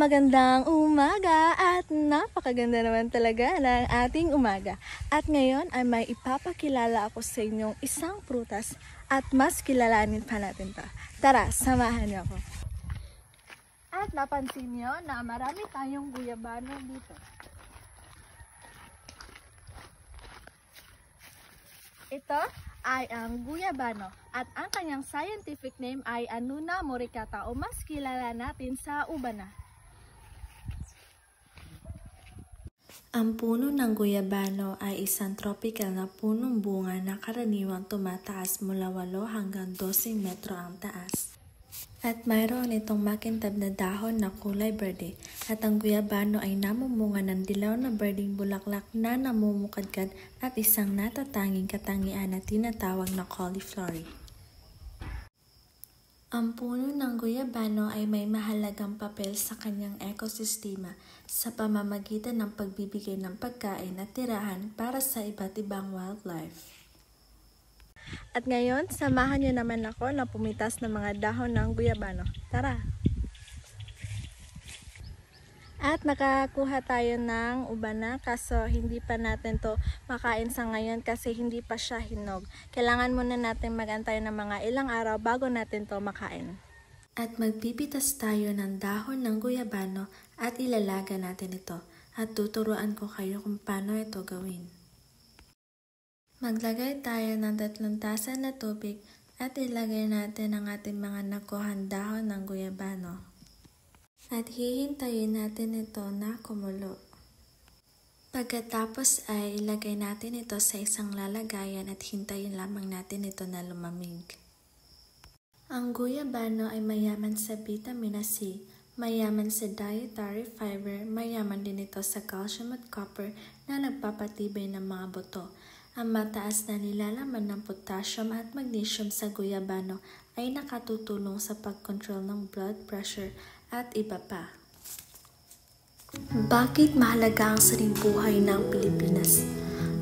Magandang umaga at napakaganda naman talaga ng ating umaga. At ngayon ay may ipapakilala ako sa inyong isang prutas at mas kilalanin pa natin pa. Tara, samahan niyo ako. At napansin niyo na marami tayong guyabano dito. Ito ay ang guyabano at ang kanyang scientific name ay Annona moricata o mas kilala natin sa ubana. Ang puno ng guyabano ay isang tropical na punong bunga na karaniwang tumataas mula 8 hanggang 12 metro ang taas. At mayroon itong makintab na dahon na kulay berde at ang guyabano ay namumunga ng dilaw na berdeng bulaklak na namumukadkad at isang natatanging katangian na tinatawag na cauliflower. Ang puno ng guyabano ay may mahalagang papel sa kanyang ekosistema sa pamamagitan ng pagbibigay ng pagkain at tirahan para sa iba't ibang wildlife. At ngayon, samahan niyo naman ako na pumitas ng mga dahon ng guyabano. Tara! At nakakuha tayo ng ubana kaso hindi pa natin to makain sa ngayon kasi hindi pa siya hinog. Kailangan muna natin magantay ng mga ilang araw bago natin to makain. At magpipitas tayo ng dahon ng guyabano at ilalaga natin ito at tuturuan ko kayo kung paano ito gawin. Maglagay tayo ng 3 tasa na tubig at ilagay natin ang ating mga nakuhang dahon ng guyabano. At hihintayin natin ito na kumulo. Pagkatapos ay ilagay natin ito sa isang lalagayan at hintayin lamang natin ito na lumamig. Ang guyabano ay mayaman sa vitamina C, mayaman sa dietary fiber, mayaman din ito sa calcium at copper na nagpapatibay ng mga buto. Ang mataas na nilalaman ng potassium at magnesium sa guyabano ay nakatutulong sa pag-control ng blood pressure at iba pa. Bakit mahalaga ang saringbuhay ng Pilipinas?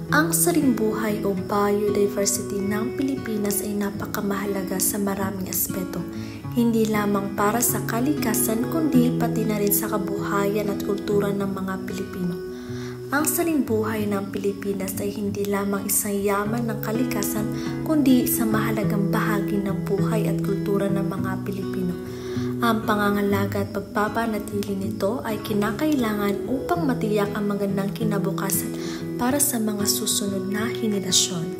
Ang saringbuhay o biodiversity ng Pilipinas ay napakamahalaga sa maraming aspeto, hindi lamang para sa kalikasan kundi pati na rin sa kabuhayan at kultura ng mga Pilipino. Ang saringbuhay ng Pilipinas ay hindi lamang isang yaman ng kalikasan kundi isang mahalagang bahagi ng buhay at kultura ng mga Pilipino. Ang pangangalaga at pagpapanatili nito ay kinakailangan upang matiyak ang magandang kinabukasan para sa mga susunod na henerasyon.